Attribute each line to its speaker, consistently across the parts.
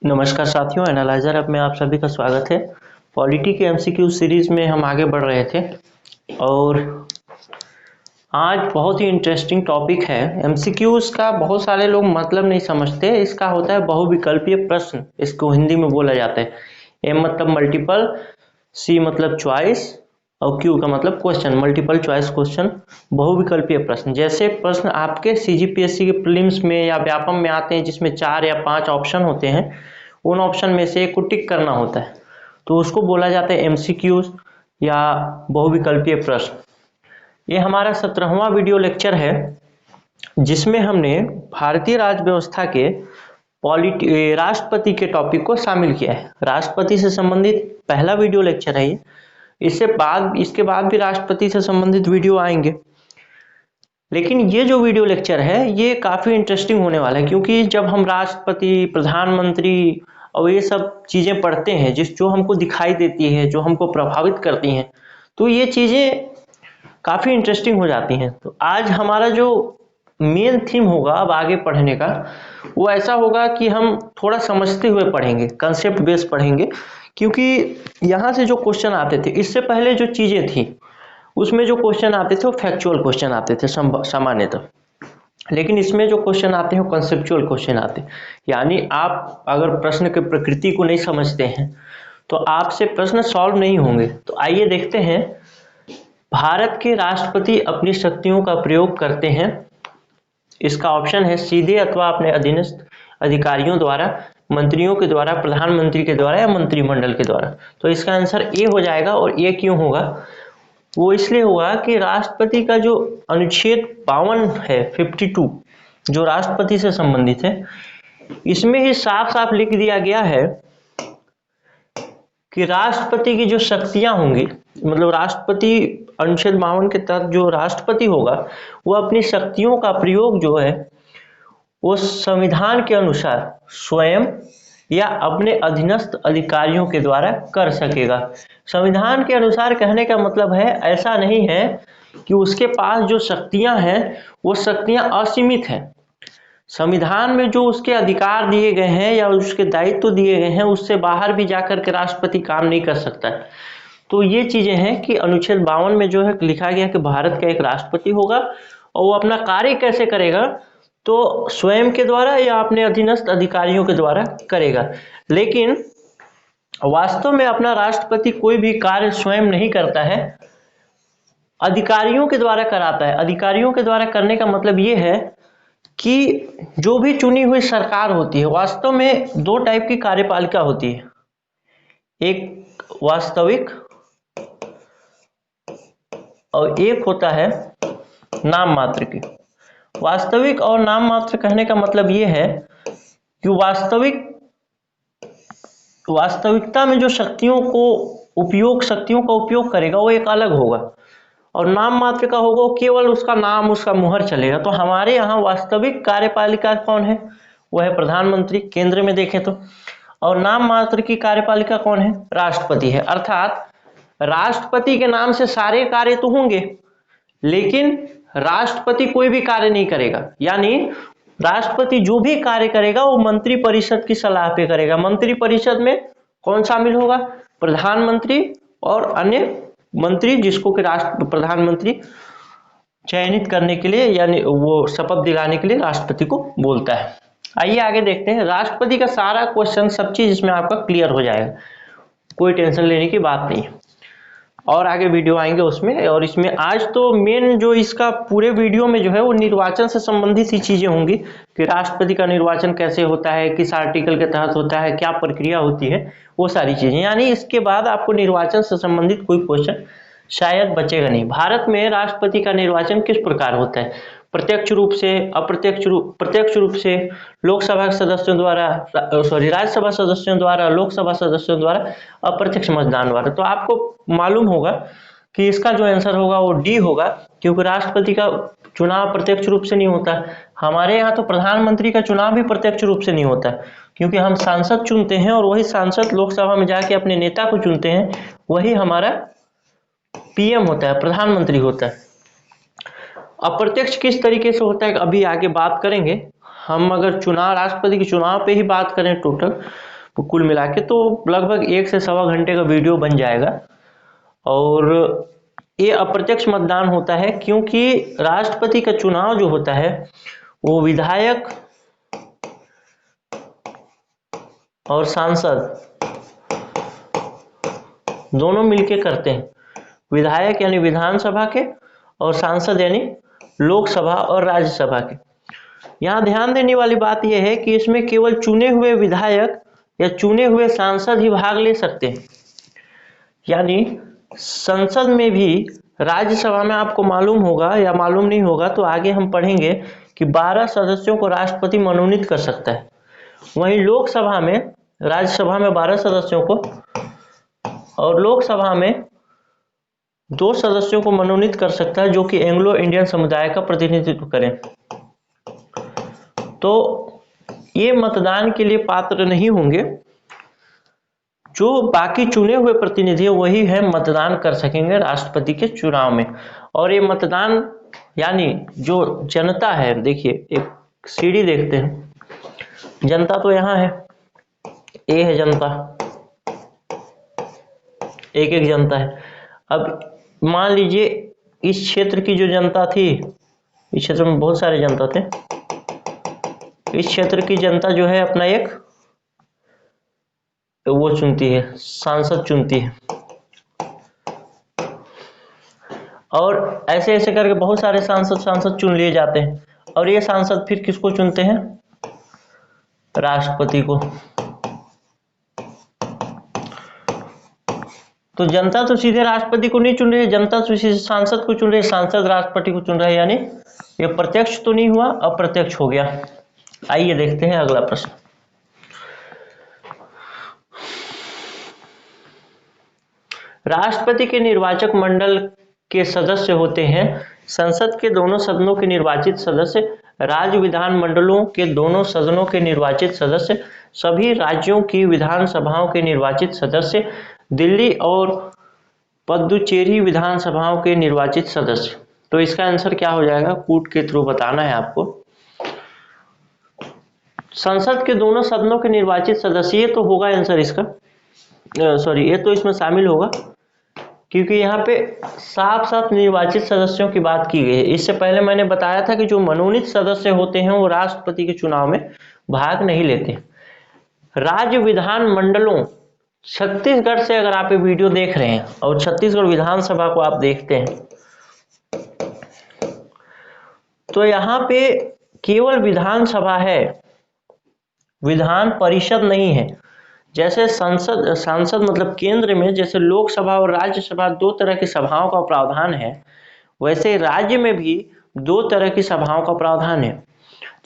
Speaker 1: नमस्कार साथियों, analyser app में आप सभी का स्वागत है। पॉलिटी के एमसीक्यू सीरीज में हम आगे बढ़ रहे थे और आज बहुत ही इंटरेस्टिंग टॉपिक है। एमसीक्यूज का बहुत सारे लोग मतलब नहीं समझते। इसका होता है बहुविकल्पीय प्रश्न, इसको हिंदी में बोला जाता है। एम मतलब मल्टीपल, सी मतलब चॉइस और क्यू का मतलब क्वेश्चन, मल्टीपल चॉइस क्वेश्चन, बहुविकल्पीय प्रश्न। जैसे प्रश्न आपके सीजीपीएससी के प्रीलिम्स में या व्यापम में आते हैं जिसमें 4 या 5 ऑप्शन होते हैं, उन ऑप्शन में से एक को टिक करना होता है, तो उसको बोला जाता है एमसीक्यूज या बहुविकल्पीय प्रश्न। ये हमारा 17वां वीडियो लेक्चर है जिसमें हमने भारतीय राज्य व्यवस्था के राष्ट्रपति के टॉपिक को शामिल किया है। राष्ट्रपति से संबंधित पहला वीडियो लेक्चर है ये। इसके बाद भी राष्ट्रपति से संबंधित वीडियो आएंगे, लेकिन ये जो वीडियो लेक्चर है ये काफी इंटरेस्टिंग होने वाला है, क्योंकि जब हम राष्ट्रपति, प्रधानमंत्री और ये सब चीजें पढ़ते हैं जो हमको दिखाई देती है, जो हमको प्रभावित करती हैं, तो ये चीजें काफी इंटरेस्टिंग हो जाती हैं। तो आज हमारा जो मेन थीम होगा अब आगे पढ़ने का, वो ऐसा होगा कि हम थोड़ा समझते हुए पढ़ेंगे, कंसेप्ट बेस पढ़ेंगे, क्योंकि यहाँ से जो क्वेश्चन आते थे इससे पहले जो चीजें थी उसमें जो क्वेश्चन आते थे वो फैक्चुअल क्वेश्चन आते थे सामान्यतः, लेकिन इसमें जो क्वेश्चन आते हैं वो कंसेप्चुअल क्वेश्चन आते हैं। यानी आप अगर प्रश्न की प्रकृति को नहीं समझते हैं तो आपसे प्रश्न सॉल्व नहीं होंगे। तो आइए देखते हैं, भारत के राष्ट्रपति अपनी शक्तियों का प्रयोग करते हैं। इसका ऑप्शन है सीधे अथवा अपने अधीनस्थ अधिकारियों द्वारा, मंत्रियों के द्वारा, प्रधानमंत्री के द्वारा या मंत्रिमंडल के द्वारा। तो इसका आंसर ए हो जाएगा। और ये क्यों होगा? वो इसलिए होगा कि राष्ट्रपति का जो अनुच्छेद 52 है, 52, जो राष्ट्रपति से संबंधित है, इसमें ही साफ साफ लिख दिया गया है कि राष्ट्रपति की जो शक्तियां होंगी, मतलब राष्ट्रपति अनुच्छेद 52 के तहत जो राष्ट्रपति होगा वो अपनी शक्तियों का प्रयोग जो है वो संविधान के अनुसार स्वयं या अपने अधीनस्थ अधिकारियों के द्वारा कर सकेगा। संविधान के अनुसार कहने का मतलब है, ऐसा नहीं है कि उसके पास जो शक्तियां हैं वो शक्तियां असीमित हैं। संविधान में जो उसके अधिकार दिए गए हैं या उसके दायित्व दिए गए हैं उससे बाहर भी जाकर के राष्ट्रपति काम नहीं कर सकता है। तो ये चीजें हैं कि अनुच्छेद 52 में जो है लिखा गया कि भारत का एक राष्ट्रपति होगा और वो अपना कार्य कैसे करेगा, तो स्वयं के द्वारा या अपने अधीनस्थ अधिकारियों के द्वारा करेगा। लेकिन वास्तव में अपना राष्ट्रपति कोई भी कार्य स्वयं नहीं करता है, अधिकारियों के द्वारा कराता है। अधिकारियों के द्वारा करने का मतलब ये है कि जो भी चुनी हुई सरकार होती है, वास्तव में 2 टाइप की कार्यपालिका होती है, एक वास्तविक और एक होता है नाम मात्र की। वास्तविक और नाम मात्र कहने का मतलब ये है कि वास्तविकता में जो शक्तियों का उपयोग करेगा वो एक अलग होगा, और नाम मात्र का होगा वो केवल उसका नाम, उसका मुहर चलेगा। तो हमारे यहाँ वास्तविक कार्यपालिका कौन है? वो है प्रधानमंत्री, केंद्र में देखें तो। और नाम मात्र की कार्यपालिका कौन है? राष्ट्रपति है। अर्थात राष्ट्रपति के नाम से सारे कार्य तो होंगे, लेकिन राष्ट्रपति कोई भी कार्य नहीं करेगा। यानी राष्ट्रपति जो भी कार्य करेगा वो मंत्री परिषद की सलाह पे करेगा। मंत्री परिषद में कौन शामिल होगा? प्रधानमंत्री और अन्य मंत्री, जिसको कि प्रधानमंत्री चयनित करने के लिए यानी वो शपथ दिलाने के लिए राष्ट्रपति को बोलता है। आइए आगे देखते हैं। राष्ट्रपति का सारा क्वेश्चन, सब चीज इसमें आपका क्लियर हो जाएगा, कोई टेंशन लेने की बात नहीं है। और आगे वीडियो आएंगे उसमें। और इसमें आज तो मेन जो इसका पूरे वीडियो में जो है वो निर्वाचन से संबंधित ही चीजें होंगी कि राष्ट्रपति का निर्वाचन कैसे होता है, किस आर्टिकल के तहत होता है, क्या प्रक्रिया होती है, वो सारी चीजें। यानी इसके बाद आपको निर्वाचन से संबंधित कोई क्वेश्चन शायद बचेगा नहीं। भारत में राष्ट्रपति का निर्वाचन किस प्रकार होता है? प्रत्यक्ष रूप से, प्रत्यक्ष रूप से लोकसभा सदस्यों द्वारा, राज्यसभा सदस्यों द्वारा, लोकसभा सदस्यों द्वारा, अप्रत्यक्ष मतदान द्वारा। तो आपको मालूम होगा कि इसका जो आंसर होगा वो डी होगा, क्योंकि राष्ट्रपति का चुनाव प्रत्यक्ष रूप से नहीं होता। हमारे यहाँ तो प्रधानमंत्री का चुनाव भी प्रत्यक्ष रूप से नहीं होता, क्योंकि हम सांसद चुनते हैं और वही सांसद लोकसभा में जाके अपने नेता को चुनते हैं, वही हमारा पीएम होता है, प्रधानमंत्री होता है। अप्रत्यक्ष किस तरीके से होता है अभी आगे बात करेंगे। हम अगर चुनाव, राष्ट्रपति के चुनाव पे ही बात करें टोटल तो कुल मिला के तो लगभग 1 से सवा घंटे का वीडियो बन जाएगा। और ये अप्रत्यक्ष मतदान होता है क्योंकि राष्ट्रपति का चुनाव जो होता है वो विधायक और सांसद दोनों मिलके करते हैं। विधायक यानी विधानसभा के और सांसद यानी लोकसभा और राज्यसभा के। यहाँ ध्यान देने वाली बात यह है कि इसमें केवल चुने हुए विधायक या चुने हुए सांसद ही भाग ले सकते हैं। यानी संसद में भी, राज्यसभा में आपको मालूम होगा या मालूम नहीं होगा तो आगे हम पढ़ेंगे कि 12 सदस्यों को राष्ट्रपति मनोनीत कर सकता है। वहीं लोकसभा में, राज्यसभा में 12 सदस्यों को और लोकसभा में 2 सदस्यों को मनोनीत कर सकता है जो कि एंग्लो इंडियन समुदाय का प्रतिनिधित्व करें। तो ये मतदान के लिए पात्र नहीं होंगे। जो बाकी चुने हुए प्रतिनिधि है वही है मतदान कर सकेंगे राष्ट्रपति के चुनाव में। और ये मतदान यानी जो जनता है, देखिए एक सीढ़ी देखते हैं, जनता तो यहाँ है, ये है जनता, एक एक जनता है। अब मान लीजिए इस क्षेत्र की जो जनता थी, इस क्षेत्र में बहुत सारे जनता थे, इस क्षेत्र की जनता जो है अपना एक वो चुनती है, सांसद चुनती है। और ऐसे ऐसे करके बहुत सारे सांसद चुन लिए जाते हैं और ये सांसद फिर किसको चुनते हैं? राष्ट्रपति को। तो जनता तो सीधे राष्ट्रपति को नहीं चुन रही है, जनता तो सीधे सांसद को चुन रही है, सांसद राष्ट्रपति को चुन रहे हैं, यानी ये प्रत्यक्ष तो नहीं हुआ, अप्रत्यक्ष हो गया। आइए देखते हैं अगला प्रश्न। राष्ट्रपति के निर्वाचक मंडल के सदस्य होते हैं संसद के दोनों सदनों के निर्वाचित सदस्य, राज्य विधान मंडलों के दोनों सदनों के निर्वाचित सदस्य, सभी राज्यों की विधानसभाओं के निर्वाचित सदस्य, दिल्ली और पुदुचेरी विधानसभाओं के निर्वाचित सदस्य। तो इसका आंसर क्या हो जाएगा, कूट के थ्रू बताना है आपको। संसद के दोनों सदनों के निर्वाचित सदस्य, ये तो होगा आंसर इसका, सॉरी ये तो इसमें शामिल होगा क्योंकि यहाँ पे साफ साफ निर्वाचित सदस्यों की बात की गई है। इससे पहले मैंने बताया था कि जो मनोनीत सदस्य होते हैं वो राष्ट्रपति के चुनाव में भाग नहीं लेते। राज्य विधान मंडलों, छत्तीसगढ़ से अगर आप ये वीडियो देख रहे हैं और छत्तीसगढ़ विधानसभा को आप देखते हैं तो यहाँ पे केवल विधानसभा है, विधान परिषद नहीं है। जैसे सांसद मतलब केंद्र में जैसे लोकसभा और राज्यसभा 2 तरह की सभाओं का प्रावधान है, वैसे राज्य में भी 2 तरह की सभाओं का प्रावधान है,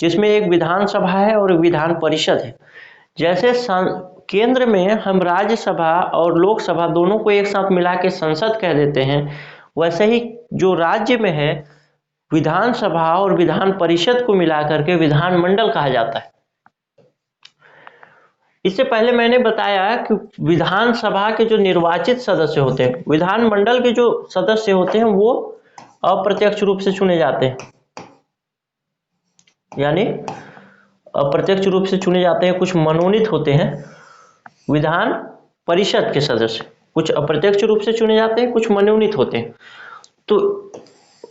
Speaker 1: जिसमें एक विधानसभा है और एक विधान परिषद है। जैसे केंद्र में हम राज्यसभा और लोकसभा दोनों को एक साथ मिला के संसद कह देते हैं, वैसे ही जो राज्य में है विधानसभा और विधान परिषद को मिलाकर के विधानमंडल कहा जाता है। इससे पहले मैंने बताया कि विधानसभा के जो निर्वाचित सदस्य होते हैं, विधानमंडल के जो सदस्य होते हैं वो अप्रत्यक्ष रूप से चुने जाते हैं, यानी अप्रत्यक्ष रूप से चुने जाते हैं। कुछ मनोनीत होते हैं विधान परिषद के सदस्य, कुछ अप्रत्यक्ष रूप से चुने जाते हैं, कुछ मनोनीत होते हैं। तो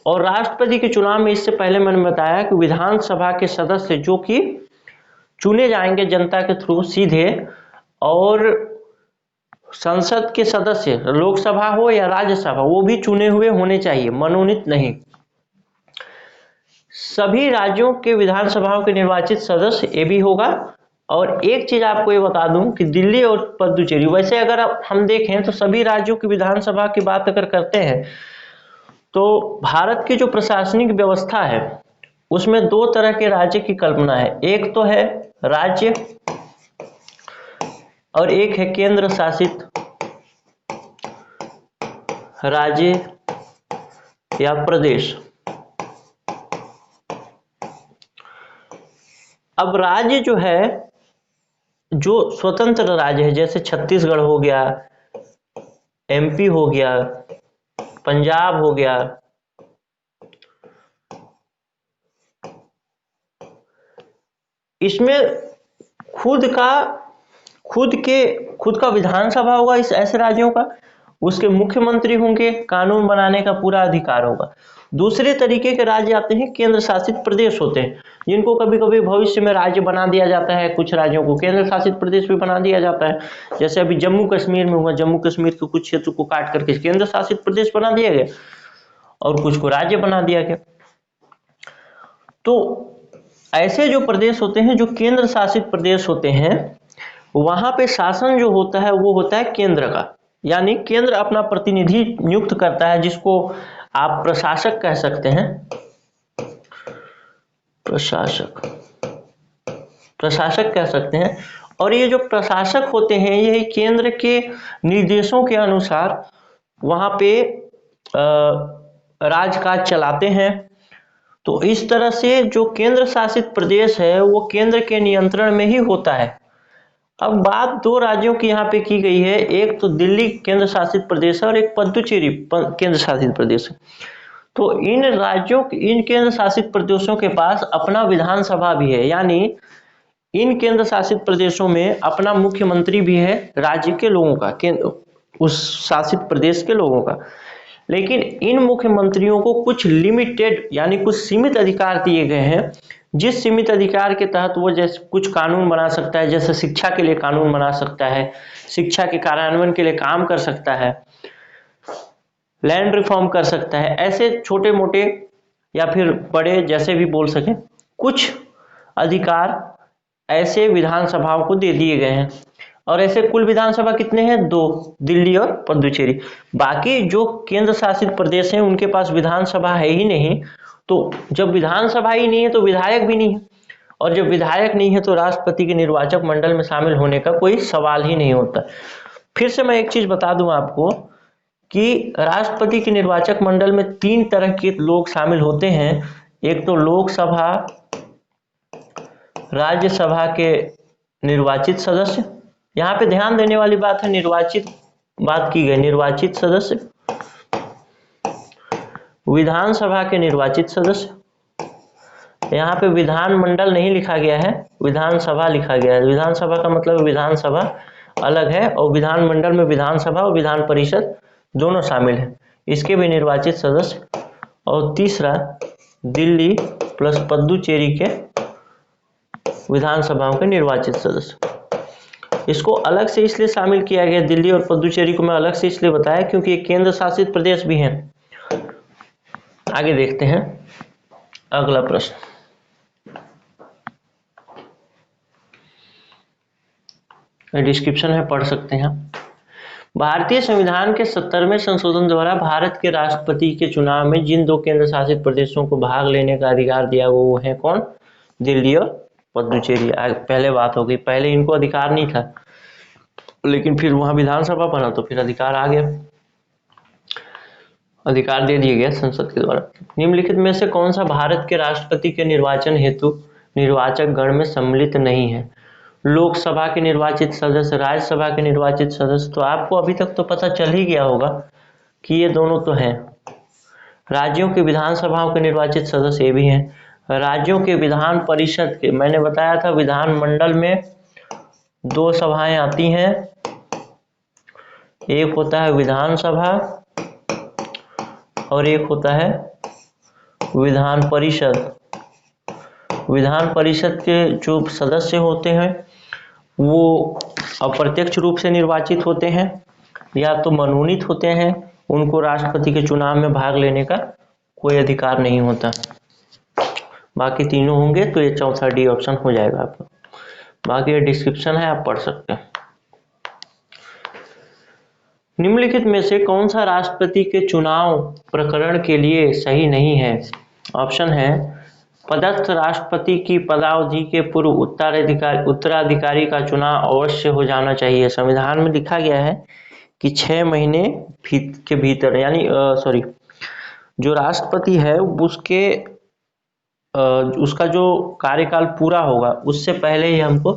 Speaker 1: और राष्ट्रपति के चुनाव में इससे पहले मैंने बताया कि विधानसभा के सदस्य जो कि चुने जाएंगे जनता के थ्रू सीधे, और संसद के सदस्य लोकसभा हो या राज्यसभा वो भी चुने हुए होने चाहिए, मनोनीत नहीं। सभी राज्यों के विधानसभाओं के निर्वाचित सदस्य ये भी होगा। और एक चीज आपको ये बता दूं कि दिल्ली और पुदुचेरी, वैसे अगर हम देखें तो सभी राज्यों की विधानसभा की बात अगर करते हैं तो भारत की जो प्रशासनिक व्यवस्था है उसमें 2 तरह के राज्य की कल्पना है, एक तो है राज्य और एक है केंद्र शासित राज्य या प्रदेश। अब राज्य जो है, जो स्वतंत्र राज्य है, जैसे छत्तीसगढ़ हो गया, एमपी हो गया, पंजाब हो गया, इसमें खुद का विधानसभा होगा इस ऐसे राज्यों का, उसके मुख्यमंत्री होंगे, कानून बनाने का पूरा अधिकार होगा। दूसरे तरीके के राज्य आते हैं केंद्र शासित प्रदेश होते हैं, जिनको कभी कभी भविष्य में राज्य बना दिया जाता है, कुछ राज्यों को केंद्र शासित प्रदेश भी बना दिया जाता है। जैसे अभी जम्मू कश्मीर में हुआ, जम्मू कश्मीर के कुछ क्षेत्र को काट करके केंद्र शासित प्रदेश बना दिया गया और कुछ को राज्य बना दिया गया। तो ऐसे जो प्रदेश होते हैं, जो केंद्र शासित प्रदेश होते हैं, वहां पे शासन जो होता है वो होता है केंद्र का, यानी केंद्र अपना प्रतिनिधि नियुक्त करता है, जिसको आप प्रशासक कह सकते हैं। प्रशासक कह सकते हैं। और ये जो प्रशासक होते हैं, ये केंद्र के निर्देशों के अनुसार वहां पे राजकाज चलाते हैं। तो इस तरह से जो केंद्र शासित प्रदेश है वो केंद्र के नियंत्रण में ही होता है। अब बात दो राज्यों की यहाँ पे की गई है, एक तो दिल्ली केंद्र शासित प्रदेश है और एक पुडुचेरी केंद्र शासित प्रदेश है। तो इन राज्यों, इन केंद्र शासित प्रदेशों के पास अपना विधानसभा भी है, यानी इन केंद्र शासित प्रदेशों में अपना मुख्यमंत्री भी है राज्य के लोगों का, उस शासित प्रदेश के लोगों का। लेकिन इन मुख्यमंत्रियों को कुछ लिमिटेड यानी कुछ सीमित अधिकार दिए गए हैं, जिस सीमित अधिकार के तहत वो जैसे कुछ कानून बना सकता है, जैसे शिक्षा के लिए कानून बना सकता है, शिक्षा के कार्यान्वयन के लिए काम कर सकता है, लैंड रिफॉर्म कर सकता है। ऐसे छोटे मोटे या फिर बड़े जैसे भी बोल सकें, कुछ अधिकार ऐसे विधानसभाओं को दे दिए गए हैं। और ऐसे कुल विधानसभा कितने हैं? 2, दिल्ली और पुडुचेरी। बाकी जो केंद्र शासित प्रदेश हैं उनके पास विधानसभा है ही नहीं। तो जब विधानसभा ही नहीं है तो विधायक भी नहीं है, और जब विधायक नहीं है तो राष्ट्रपति के निर्वाचक मंडल में शामिल होने का कोई सवाल ही नहीं होता। फिर से मैं एक चीज बता दूं आपको कि राष्ट्रपति के निर्वाचक मंडल में 3 तरह के लोग शामिल होते हैं। एक तो लोकसभा, राज्यसभा के निर्वाचित सदस्य, यहाँ पे ध्यान देने वाली बात है निर्वाचित बात की गई, निर्वाचित सदस्य, विधानसभा के निर्वाचित सदस्य, यहाँ पे विधानमंडल नहीं लिखा गया है, विधानसभा लिखा गया है। विधानसभा का मतलब विधानसभा अलग है और विधानमंडल में विधानसभा और विधान परिषद दोनों शामिल है, इसके भी निर्वाचित सदस्य। और तीसरा दिल्ली प्लस पुडुचेरी के विधानसभाओं के निर्वाचित सदस्य। इसको अलग से इसलिए शामिल किया गया, दिल्ली और पुडुचेरी को मैं अलग से इसलिए बताया क्योंकि ये केंद्र शासित प्रदेश भी हैं। आगे देखते हैं अगला प्रश्न। डिस्क्रिप्शन है, पढ़ सकते हैं। भारतीय संविधान के 70वें संशोधन द्वारा भारत के राष्ट्रपति के चुनाव में जिन 2 केंद्र शासित प्रदेशों को भाग लेने का अधिकार दिया वो है कौन? दिल्ली और पुडुचेरी। पहले बात हो गई, पहले इनको अधिकार नहीं था, लेकिन फिर वहां विधानसभा बना तो फिर अधिकार आ गया, अधिकार दे दिया गया संसद के द्वारा। निम्नलिखित में से कौन सा भारत के राष्ट्रपति के निर्वाचन हेतु निर्वाचक गण में सम्मिलित नहीं है? लोकसभा के निर्वाचित सदस्य, राज्यसभा के निर्वाचित सदस्य। तो आपको अभी तक तो पता चल ही गया होगा कि ये दोनों तो हैं। राज्यों के विधानसभाओं के निर्वाचित सदस्य ये भी हैं। राज्यों के विधान परिषद के, मैंने बताया था विधानमंडल में 2 सभाएं आती हैं, एक होता है विधानसभा और एक होता है विधान परिषद। विधान परिषद के जो सदस्य होते हैं वो अप्रत्यक्ष रूप से निर्वाचित होते हैं या तो मनोनीत होते हैं, उनको राष्ट्रपति के चुनाव में भाग लेने का कोई अधिकार नहीं होता। बाकी तीनों होंगे तो ये चौथा डी ऑप्शन हो जाएगा आपका। बाकी ये डिस्क्रिप्शन है, आप पढ़ सकते हैं। निम्नलिखित में से कौन सा राष्ट्रपति के चुनाव प्रकरण के लिए सही नहीं है? ऑप्शन है पदस्थ राष्ट्रपति की पदावधि के पूर्व उत्तराधिकारी का चुनाव अवश्य हो जाना चाहिए। संविधान में लिखा गया है कि 6 महीने के भीतर, यानी जो राष्ट्रपति है उसका जो कार्यकाल पूरा होगा उससे पहले ही हमको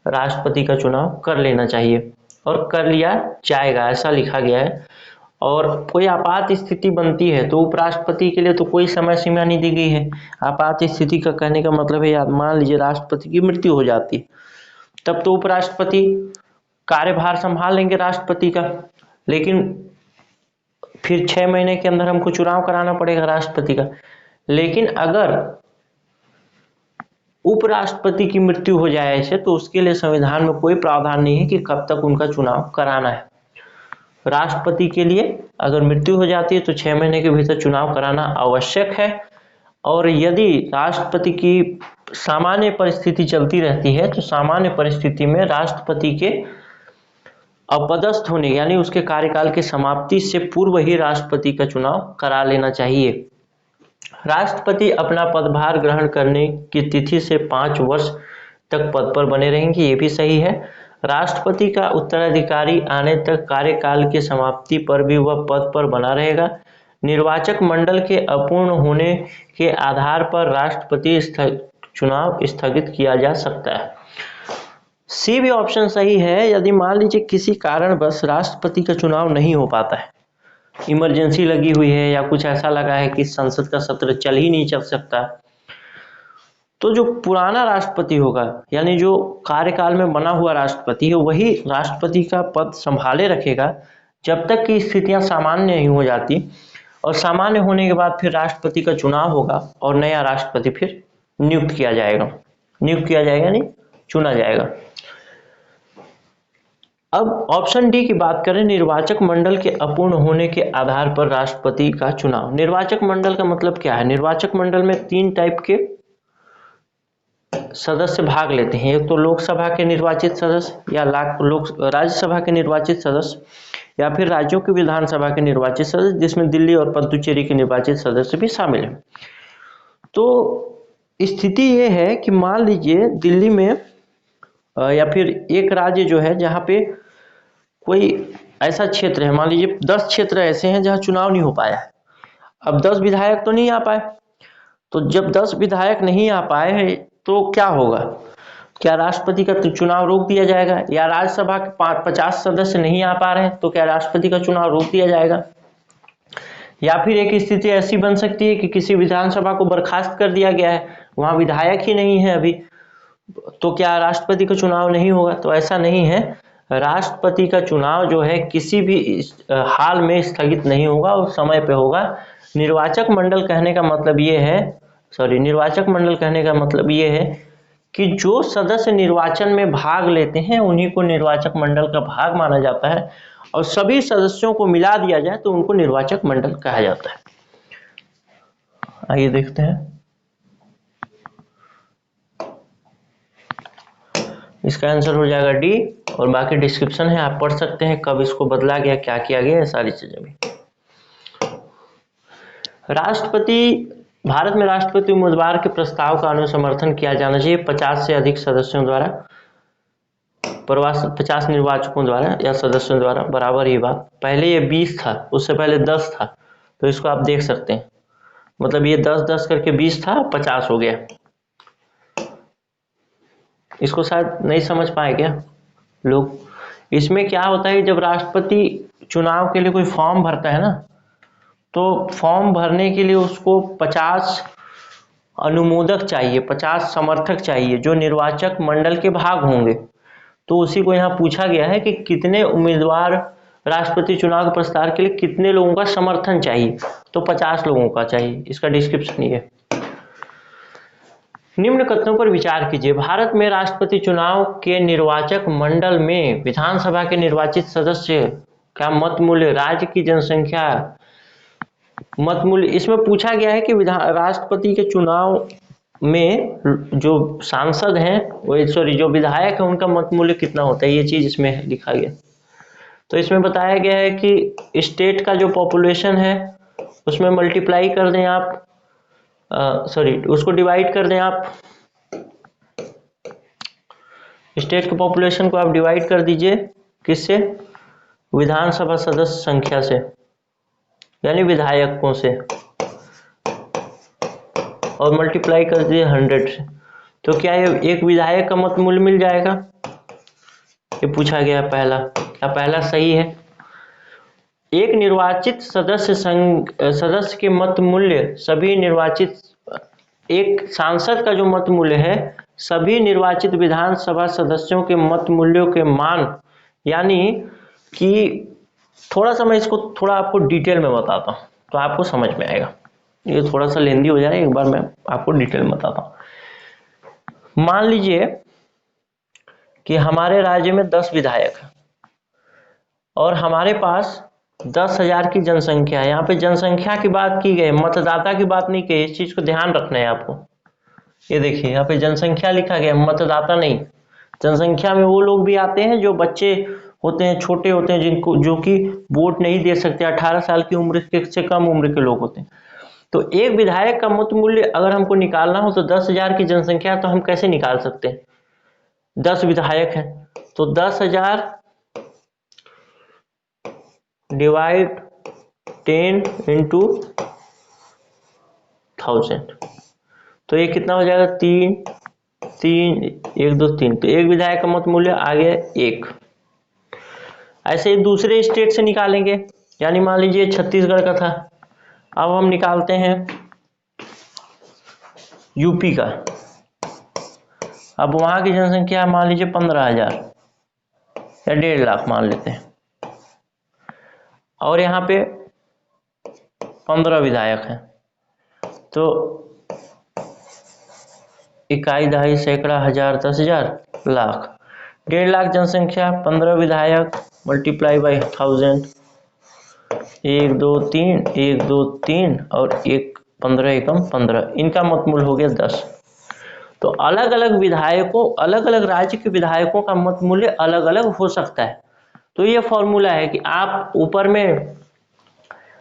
Speaker 1: राष्ट्रपति का चुनाव कर लेना चाहिए और कर लिया जाएगा, ऐसा लिखा गया है। और कोई आपात स्थिति बनती है तो उपराष्ट्रपति के लिए तो कोई समय सीमा नहीं दी गई है। आपात स्थिति का कहने का मतलब है, मान लीजिए राष्ट्रपति की मृत्यु हो जाती है, तब तो उपराष्ट्रपति कार्यभार संभाल लेंगे राष्ट्रपति का, लेकिन फिर 6 महीने के अंदर हमको चुनाव कराना पड़ेगा राष्ट्रपति का। लेकिन अगर उपराष्ट्रपति की मृत्यु हो जाए ऐसे, तो उसके लिए संविधान में कोई प्रावधान नहीं है कि कब तक उनका चुनाव कराना है। राष्ट्रपति के लिए अगर मृत्यु हो जाती है तो 6 महीने के भीतर चुनाव कराना आवश्यक है। और यदि राष्ट्रपति की सामान्य परिस्थिति चलती रहती है तो सामान्य परिस्थिति में राष्ट्रपति के अपदस्थ होने यानी उसके कार्यकाल की समाप्ति से पूर्व ही राष्ट्रपति का चुनाव करा लेना चाहिए। राष्ट्रपति अपना पदभार ग्रहण करने की तिथि से 5 वर्ष तक पद पर बने रहेंगे, ये भी सही है। राष्ट्रपति का उत्तराधिकारी आने तक कार्यकाल की समाप्ति पर भी वह पद पर बना रहेगा। निर्वाचक मंडल के अपूर्ण होने के आधार पर राष्ट्रपति चुनाव स्थगित किया जा सकता है। सी भी ऑप्शन सही है। यदि मान लीजिए किसी कारणवश राष्ट्रपति का चुनाव नहीं हो पाता है, इमरजेंसी लगी हुई है या कुछ ऐसा लगा है कि संसद का सत्र चल ही नहीं चल सकता, तो जो पुराना राष्ट्रपति होगा यानी जो कार्यकाल में बना हुआ राष्ट्रपति है वही राष्ट्रपति का पद संभाले रखेगा जब तक कि स्थितियां सामान्य नहीं हो जाती। और सामान्य होने के बाद फिर राष्ट्रपति का चुनाव होगा और नया राष्ट्रपति फिर नियुक्त किया जाएगा नहीं, चुना जाएगा। अब ऑप्शन डी की बात करें, निर्वाचक मंडल के अपूर्ण होने के आधार पर राष्ट्रपति का चुनाव। निर्वाचक मंडल का मतलब क्या है? निर्वाचक मंडल में 3 टाइप के सदस्य भाग लेते हैं। एक तो लोकसभा के निर्वाचित सदस्य या राज्यसभा के निर्वाचित सदस्य या फिर राज्यों की विधानसभा के निर्वाचित सदस्य, जिसमें दिल्ली और पुडुचेरी के निर्वाचित सदस्य भी शामिल हैं। तो स्थिति ये है कि मान लीजिए दिल्ली में या फिर एक राज्य जो है जहाँ पे कोई ऐसा क्षेत्र है, मान लीजिए 10 क्षेत्र ऐसे हैं जहाँ चुनाव नहीं हो पाया है। अब 10 विधायक तो नहीं आ पाए, तो जब 10 विधायक नहीं आ पाए हैं तो क्या होगा? क्या राष्ट्रपति का चुनाव रोक दिया जाएगा? या राज्यसभा के 50 सदस्य नहीं आ पा रहे हैं तो क्या राष्ट्रपति का चुनाव रोक दिया जाएगा? या फिर एक स्थिति ऐसी बन सकती है कि किसी विधानसभा को बर्खास्त कर दिया गया है, वहां विधायक ही नहीं है अभी, तो क्या राष्ट्रपति का चुनाव नहीं होगा? तो ऐसा नहीं है। राष्ट्रपति का चुनाव जो है किसी भी हाल में स्थगित नहीं होगा और समय पे होगा। निर्वाचक मंडल कहने का मतलब ये है कि जो सदस्य निर्वाचन में भाग लेते हैं उन्हीं को निर्वाचक मंडल का भाग माना जाता है, और सभी सदस्यों को मिला दिया जाए तो उनको निर्वाचक मंडल कहा जाता है। आइए देखते हैं। इसका आंसर हो जाएगा डी, और बाकी डिस्क्रिप्शन है, आप पढ़ सकते हैं कब इसको बदला गया, क्या किया गया, सारी चीजें भी। भारत में राष्ट्रपति उम्मीदवार के प्रस्ताव का अनुसमर्थन किया जाना चाहिए 50 से अधिक सदस्यों द्वारा, 50 निर्वाचकों द्वारा या सदस्यों द्वारा, बराबर ही बात। पहले ये 20 था, उससे पहले 10 था, तो इसको आप देख सकते हैं, मतलब ये 10-10 करके 20 था, 50 हो गया। इसको शायद नहीं समझ पाए क्या लोग? इसमें क्या होता है, जब राष्ट्रपति चुनाव के लिए कोई फॉर्म भरता है ना, तो फॉर्म भरने के लिए उसको 50 अनुमोदक चाहिए, 50 समर्थक चाहिए जो निर्वाचक मंडल के भाग होंगे। तो उसी को यहाँ पूछा गया है कि कितने उम्मीदवार राष्ट्रपति चुनाव के प्रस्ताव के लिए कितने लोगों का समर्थन चाहिए, तो 50 लोगों का चाहिए। इसका डिस्क्रिप्शन ये है। निम्न कथनों पर विचार कीजिए। भारत में राष्ट्रपति चुनाव के निर्वाचक मंडल में विधानसभा के निर्वाचित सदस्य का मत मूल्य राज्य की जनसंख्या मत मूल्य, इसमें पूछा गया है कि राष्ट्रपति के चुनाव में जो सांसद हैं जो विधायक हैं उनका मत मूल्य कितना होता है, ये चीज इसमें लिखा गया। तो इसमें बताया गया है कि स्टेट का जो पॉपुलेशन है उसमें मल्टीप्लाई कर दें आप, उसको डिवाइड कर दें आप, स्टेट के पॉपुलेशन को आप डिवाइड कर दीजिए किससे? विधानसभा सदस्य संख्या से, यानी विधायकों से, और मल्टीप्लाई कर दिए 100 से। तो क्या ये एक विधायक का मत मूल्य मिल जाएगा? ये पूछा गया पहला, क्या पहला सही है? एक निर्वाचित सदस्य के मत मूल्य सभी निर्वाचित, एक सांसद का जो मत मूल्य है सभी निर्वाचित विधानसभा सदस्यों के मत मूल्यों के मान, यानी कि थोड़ा सा मैं इसको थोड़ा आपको डिटेल में बताता हूँ तो आपको समझ में आएगा। ये थोड़ा सा लेंदी हो जाए, एक बार मैं आपको डिटेल में बताता हूँ। मान लीजिए कि हमारे राज्य में 10 विधायक हैं और हमारे पास 10,000 की जनसंख्या है। यहाँ पे जनसंख्या की बात की गई, मतदाता की बात नहीं की। इस चीज को ध्यान रखना है आपको। ये देखिए यहाँ पे जनसंख्या लिखा गया, मतदाता नहीं। जनसंख्या में वो लोग भी आते हैं जो बच्चे होते हैं, छोटे होते हैं, जिनको जो कि वोट नहीं दे सकते, 18 साल की उम्र से कम उम्र के लोग होते हैं। तो एक विधायक का मत मूल्य अगर हमको निकालना हो तो 10,000 की जनसंख्या तो हम कैसे निकाल सकते हैं? 10 विधायक हैं तो 10,000 डिवाइड 10 इंटू 1000, तो ये कितना हो जाएगा? 3 3 1 2 3। तो एक विधायक का मत मूल्य आ गया 1। ऐसे ही दूसरे स्टेट से निकालेंगे, यानी मान लीजिए छत्तीसगढ़ का था, अब हम निकालते हैं यूपी का। अब वहां की जनसंख्या मान लीजिए 15,000 या 1.5 लाख मान लेते हैं, और यहाँ पे 15 विधायक हैं, तो इकाई, दहाई, सैकड़ा, हजार, 10,000, लाख। 1.5 लाख जनसंख्या, 15 विधायक, मल्टीप्लाई बाई 1000, 1 2 3 1 2 3 और 1 15 एकम 15, इनका मत मूल्य हो गया 10। तो अलग अलग विधायकों, अलग अलग राज्य के विधायकों का मत मूल्य अलग अलग हो सकता है। तो ये फॉर्मूला है कि आप ऊपर में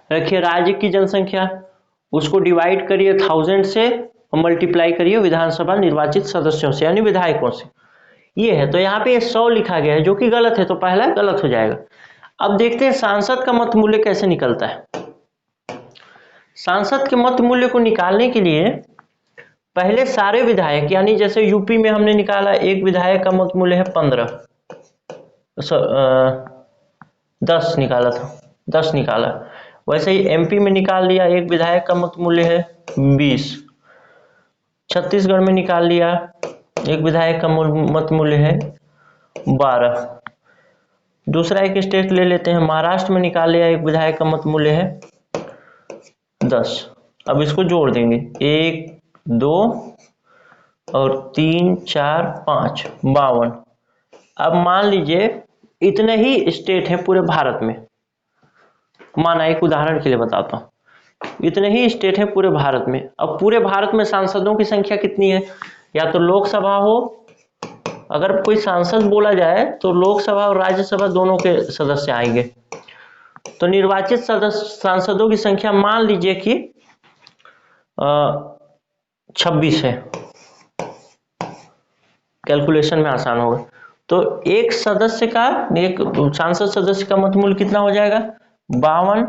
Speaker 1: रखिए राज्य की जनसंख्या, उसको डिवाइड करिए 1000 से और मल्टीप्लाई करिए विधानसभा निर्वाचित सदस्यों से, यानी विधायकों से। ये है, तो यहाँ पे 100 लिखा गया है जो कि गलत है, तो पहला गलत हो जाएगा। अब देखते हैं सांसद का मत मूल्य कैसे निकलता है। सांसद के मत मूल्य को निकालने के लिए पहले सारे विधायक, यानी जैसे यूपी में हमने निकाला, एक विधायक का मत मूल्य है 15, 10 निकाला था, 10 निकाला। वैसे ही एमपी में निकाल लिया, एक विधायक का मत मूल्य है 20। छत्तीसगढ़ में निकाल लिया, एक विधायक का मत मूल्य है 12। दूसरा एक स्टेट ले लेते हैं, महाराष्ट्र में निकाल लिया, एक विधायक का मत मूल्य है 10। अब इसको जोड़ देंगे, 1 2 और 3 4 5, 52। अब मान लीजिए इतने ही स्टेट हैं पूरे भारत में, माना एक उदाहरण के लिए बताता हूँ, इतने ही स्टेट हैं पूरे भारत में। अब पूरे भारत में सांसदों की संख्या कितनी है? या तो लोकसभा हो, अगर कोई सांसद बोला जाए तो लोकसभा और राज्यसभा दोनों के सदस्य आएंगे। तो निर्वाचित सांसदों की संख्या मान लीजिए कि 26 है, कैलकुलेशन में आसान होगा। तो एक सदस्य का, एक सांसद सदस्य का मत मूल्य कितना हो जाएगा? 52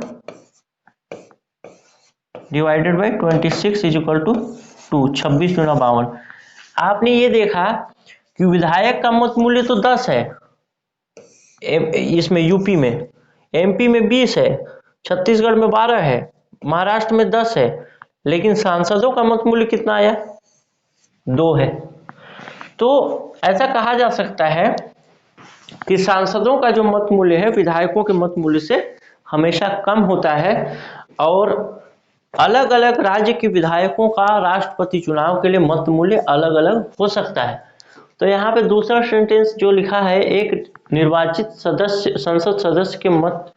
Speaker 1: divided by 26 is equal to 2, 26 गुना 52। आपने ये देखा कि विधायक का मत मूल्य तो 10 है इसमें यूपी में, एमपी में 20 है, छत्तीसगढ़ में 12 है, महाराष्ट्र में 10 है, लेकिन सांसदों का मत मूल्य कितना आया? 2 है। तो ऐसा कहा जा सकता है कि सांसदों का जो मत मूल्य है विधायकों के मत मूल्य से हमेशा कम होता है, और अलग अलग राज्य के विधायकों का राष्ट्रपति चुनाव के लिए मत मूल्य अलग अलग हो सकता है। तो यहाँ पे दूसरा सेंटेंस जो लिखा है, एक निर्वाचित संसद सदस्य के मत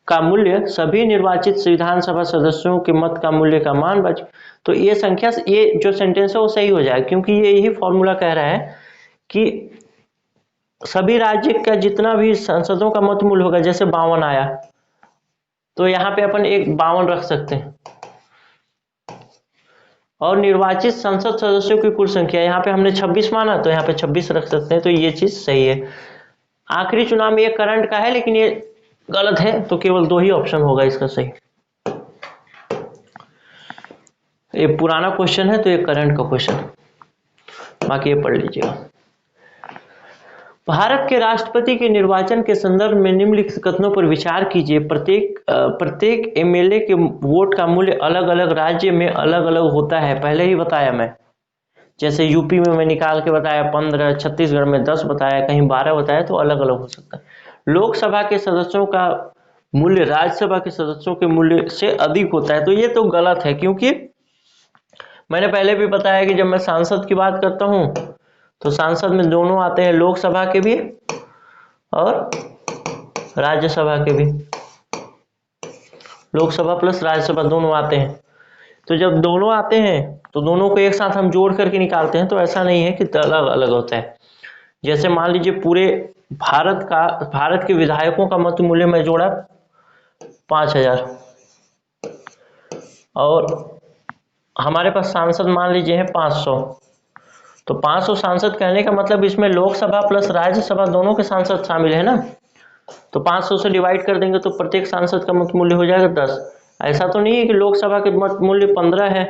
Speaker 1: का मूल्य सभी निर्वाचित विधानसभा सदस्यों के मत का मूल्य का मान बच, तो ये संख्या, ये जो सेंटेंस है वो सही हो जाएगा, क्योंकि ये यही फॉर्मूला कह रहा है कि सभी राज्य का जितना भी सांसदों का मत मूल्य होगा, जैसे 52 आया, तो यहाँ पे अपन एक 52 रख सकते हैं, और निर्वाचित संसद सदस्यों की कुल संख्या यहाँ पे हमने 26 माना, तो यहाँ पे 26 रख सकते हैं। तो ये चीज सही है। आखिरी चुनाव में ये करंट का है, लेकिन ये गलत है, तो केवल 2 ही ऑप्शन होगा इसका सही। ये पुराना क्वेश्चन है तो ये करंट का क्वेश्चन, बाकी ये पढ़ लीजिएगा। भारत के राष्ट्रपति के निर्वाचन के संदर्भ में निम्नलिखित कथनों पर विचार कीजिए। प्रत्येक एमएलए के वोट का मूल्य अलग अलग राज्य में अलग अलग होता है, पहले ही बताया मैं। जैसे यूपी में मैं निकाल के बताया 15, छत्तीसगढ़ में 10 बताया, कहीं 12 बताया, तो अलग अलग हो सकता है। लोकसभा के सदस्यों का मूल्य राज्यसभा के सदस्यों के मूल्य से अधिक होता है, तो ये तो गलत है, क्योंकि मैंने पहले भी बताया कि जब मैं सांसद की बात करता हूं तो सांसद में दोनों आते हैं, लोकसभा के भी और राज्यसभा के भी। लोकसभा प्लस राज्यसभा दोनों आते हैं। तो जब दोनों आते हैं तो दोनों को एक साथ हम जोड़ करके निकालते हैं, तो ऐसा नहीं है कि अलग अलग होता है। जैसे मान लीजिए पूरे भारत के विधायकों का मत मूल्य मैं जोड़ा 5000 और हमारे पास सांसद मान लीजिए है 500, तो 500 सांसद कहने का मतलब इसमें लोकसभा प्लस राज्यसभा दोनों के सांसद शामिल है ना। तो 500 से डिवाइड कर देंगे तो प्रत्येक सांसद का मत मूल्य हो जाएगा 10। ऐसा तो नहीं है कि लोकसभा के मत मूल्य 15 है,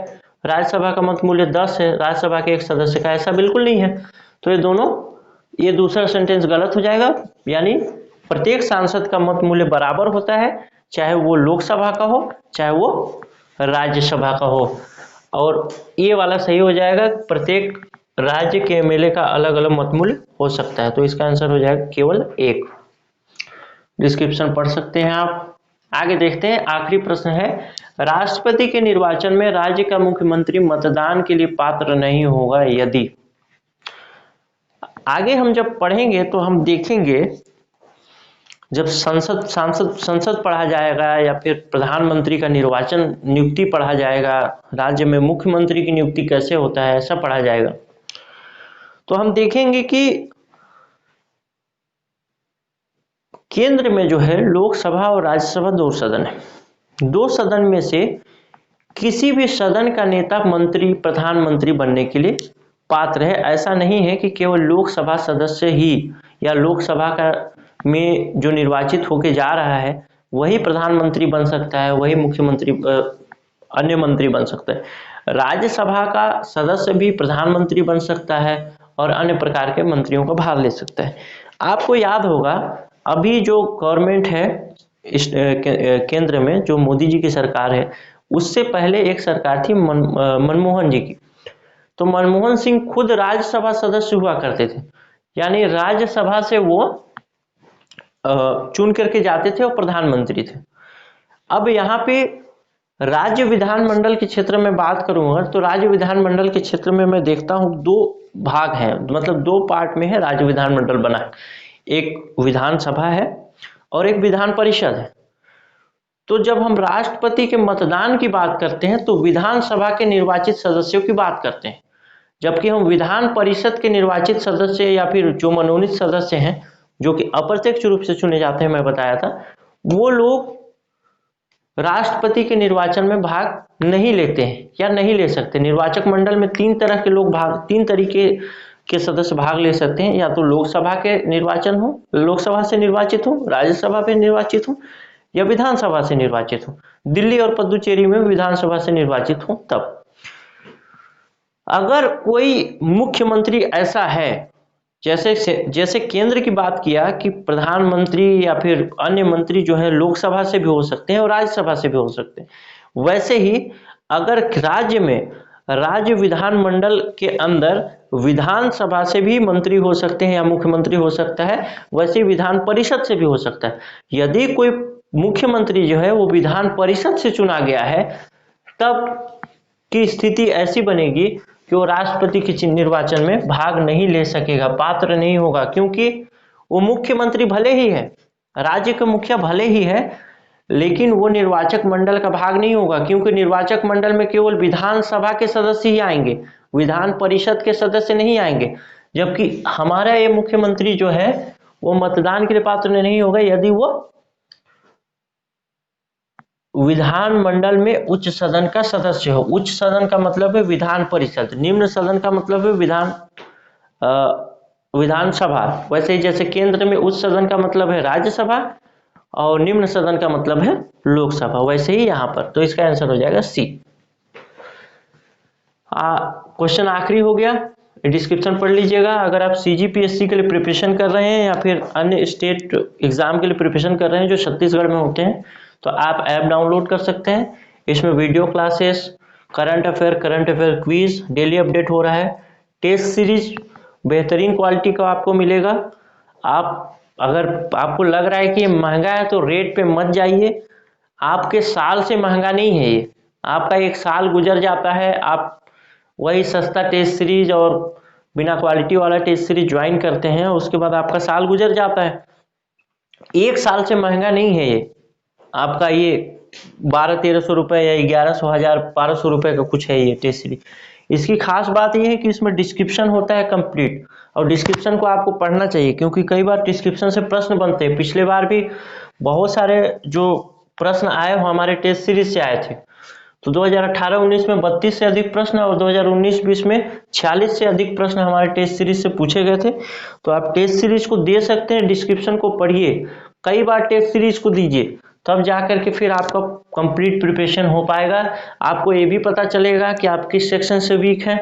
Speaker 1: राज्यसभा का मत मूल्य 10 है, राज्यसभा के एक सदस्य का, ऐसा बिल्कुल नहीं है। तो ये दूसरा सेंटेंस गलत हो जाएगा। यानी प्रत्येक सांसद का मत मूल्य बराबर होता है, चाहे वो लोकसभा का हो चाहे वो राज्यसभा का हो। और ये वाला सही हो जाएगा, प्रत्येक राज्य के एमएलए का अलग अलग मत मूल्य हो सकता है। तो इसका आंसर हो जाएगा केवल 1। डिस्क्रिप्शन पढ़ सकते हैं आप। आगे देखते हैं, आखिरी प्रश्न है, राष्ट्रपति के निर्वाचन में राज्य का मुख्यमंत्री मतदान के लिए पात्र नहीं होगा यदि। आगे हम जब पढ़ेंगे तो हम देखेंगे, जब संसद पढ़ा जाएगा या फिर प्रधानमंत्री का निर्वाचन नियुक्ति पढ़ा जाएगा, राज्य में मुख्यमंत्री की नियुक्ति कैसे होता है ऐसा पढ़ा जाएगा, तो हम देखेंगे कि केंद्र में जो है लोकसभा और राज्यसभा 2 सदन है। 2 सदन में से किसी भी सदन का नेता मंत्री प्रधानमंत्री बनने के लिए पात्र है। ऐसा नहीं है कि केवल लोकसभा सदस्य ही या लोकसभा का में जो निर्वाचित होके जा रहा है वही प्रधानमंत्री बन सकता है, वही मुख्यमंत्री अन्य मंत्री बन सकता है। राज्यसभा का सदस्य भी प्रधानमंत्री बन सकता है और अन्य प्रकार के मंत्रियों का भाग ले सकता है। आपको याद होगा अभी जो गवर्नमेंट है इस केंद्र में, जो मोदी जी की सरकार है, उससे पहले एक सरकार थी मनमोहन जी की। तो मनमोहन सिंह खुद राज्यसभा सदस्य हुआ करते थे, यानी राज्यसभा से वो चुन करके जाते थे और प्रधानमंत्री थे। अब यहाँ पे राज्य विधानमंडल के क्षेत्र में बात करूंगा तो राज्य विधानमंडल के क्षेत्र में मैं देखता हूँ 2 भाग हैं, मतलब 2 पार्ट में है राज्य विधानमंडल बना है। एक विधानसभा है और एक विधान परिषद है। तो जब हम राष्ट्रपति के मतदान की बात करते हैं तो विधानसभा के निर्वाचित सदस्यों की बात करते हैं, जबकि हम विधान परिषद के निर्वाचित सदस्य या फिर जो मनोनीत सदस्य हैं जो कि अप्रत्यक्ष रूप से चुने जाते हैं, मैं बताया था, वो लोग राष्ट्रपति के निर्वाचन में भाग नहीं लेते हैं या नहीं ले सकते। निर्वाचक मंडल में 3 तरह के लोग 3 तरीके के सदस्य भाग ले सकते हैं, या तो लोकसभा के निर्वाचन हो, लोकसभा से निर्वाचित हो, राज्यसभा पे निर्वाचित हो या विधानसभा से निर्वाचित हो। दिल्ली और पुदुचेरी में विधानसभा से निर्वाचित हो। तब अगर कोई मुख्यमंत्री ऐसा है, जैसे केंद्र की बात किया कि प्रधानमंत्री या फिर अन्य मंत्री जो है लोकसभा से भी हो सकते हैं और राज्यसभा से भी हो सकते हैं, वैसे ही अगर राज्य में राज्य विधानमंडल के अंदर विधानसभा से भी मंत्री हो सकते हैं या मुख्यमंत्री हो सकता है, वैसे विधान परिषद से भी हो सकता है। यदि कोई मुख्यमंत्री जो है वो विधान परिषद से चुना गया है, तब की स्थिति ऐसी बनेगी कि वो राष्ट्रपति के निर्वाचन में भाग नहीं ले सकेगा, पात्र नहीं होगा, क्योंकि वो मुख्यमंत्री भले ही है, राज्य का मुखिया भले ही है, लेकिन वो निर्वाचक मंडल का भाग नहीं होगा, क्योंकि निर्वाचक मंडल में केवल विधानसभा के सदस्य ही आएंगे, विधान परिषद के सदस्य नहीं आएंगे। जबकि हमारा ये मुख्यमंत्री जो है वो मतदान के लिए पात्र नहीं होगा यदि वो विधानमंडल में उच्च सदन का सदस्य हो। उच्च सदन का मतलब है विधान परिषद, निम्न सदन का मतलब है विधानसभा। वैसे ही जैसे केंद्र में उच्च सदन का मतलब है राज्यसभा और निम्न सदन का मतलब है लोकसभा, वैसे ही यहाँ पर। तो इसका आंसर हो जाएगा सी। क्वेश्चन आखिरी हो गया। डिस्क्रिप्शन पढ़ लीजिएगा। अगर आप CGPSC के लिए प्रिपरेशन कर रहे हैं या फिर अन्य स्टेट एग्जाम के लिए प्रिपरेशन कर रहे हैं जो छत्तीसगढ़ में होते हैं, तो आप ऐप डाउनलोड कर सकते हैं। इसमें video classes, current affair quiz daily update हो रहा है। टेस्ट सीरीज बेहतरीन क्वालिटी का आपको मिलेगा। आप अगर आपको लग रहा है कि ये महंगा है तो रेट पे मत जाइए, आपके साल से महंगा नहीं है ये। आपका एक साल गुजर जाता है, आप वही सस्ता टेस्ट सीरीज और बिना क्वालिटी वाला टेस्ट सीरीज ज्वाइन करते हैं, उसके बाद आपका साल गुजर जाता है। एक साल से महंगा नहीं है ये आपका, ये 1200-1300 रुपये या 1100-1200 रुपये का कुछ है ये टेस्ट सीरीज। इसकी खास बात यह है कि इसमें डिस्क्रिप्शन होता है कंप्लीट, और डिस्क्रिप्शन को आपको पढ़ना चाहिए क्योंकि कई बार डिस्क्रिप्शन से प्रश्न बनते हैं। पिछले बार भी बहुत सारे जो प्रश्न आए वो हमारे टेस्ट सीरीज से आए थे। तो 2018-19 में 32 से अधिक प्रश्न और 2019-20 में 46 से अधिक प्रश्न हमारे टेस्ट सीरीज से पूछे गए थे। तो आप टेस्ट सीरीज को दे सकते हैं, डिस्क्रिप्शन को पढ़िए, कई बार टेस्ट सीरीज को दीजिए, तब जाकर के फिर आपका कंप्लीट प्रिपरेशन हो पाएगा। आपको ये भी पता चलेगा कि आप किस सेक्शन से वीक हैं।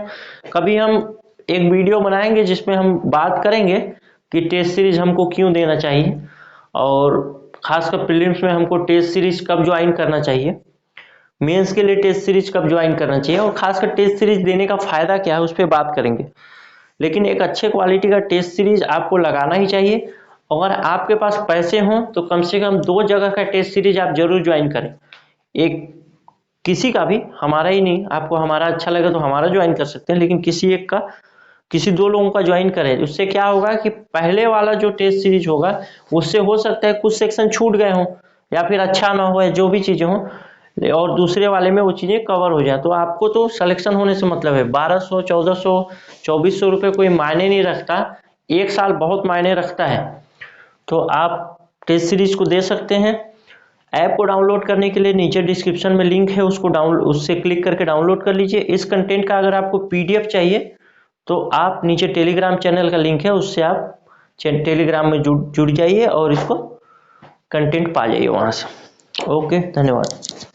Speaker 1: कभी हम एक वीडियो बनाएंगे जिसमें हम बात करेंगे कि टेस्ट सीरीज हमको क्यों देना चाहिए, और खासकर प्रीलिम्स में हमको टेस्ट सीरीज कब ज्वाइन करना चाहिए, मेंस के लिए टेस्ट सीरीज कब ज्वाइन करना चाहिए, और खासकर टेस्ट सीरीज देने का फायदा क्या है उस पर बात करेंगे। लेकिन एक अच्छे क्वालिटी का टेस्ट सीरीज आपको लगाना ही चाहिए। अगर आपके पास पैसे हों तो कम से कम 2 जगह का टेस्ट सीरीज आप जरूर ज्वाइन करें। एक किसी का भी, हमारा ही नहीं, आपको हमारा अच्छा लगे तो हमारा ज्वाइन कर सकते हैं, लेकिन किसी एक का, किसी 2 लोगों का ज्वाइन करें। उससे क्या होगा कि पहले वाला जो टेस्ट सीरीज होगा उससे हो सकता है कुछ सेक्शन छूट गए हों या फिर अच्छा ना हो, या जो भी चीज़ें हों, और दूसरे वाले में वो चीज़ें कवर हो जाए। तो आपको तो सिलेक्शन होने से मतलब है। 1200, 1400, 2400 रुपये कोई मायने नहीं रखता, एक साल बहुत मायने रखता है। तो आप टेस्ट सीरीज को दे सकते हैं। ऐप को डाउनलोड करने के लिए नीचे डिस्क्रिप्शन में लिंक है, उससे क्लिक करके डाउनलोड कर लीजिए। इस कंटेंट का अगर आपको PDF चाहिए तो आप नीचे टेलीग्राम चैनल का लिंक है, उससे आप टेलीग्राम में जुड़ जाइए और इसको कंटेंट पा जाइए वहाँ से। ओके, धन्यवाद।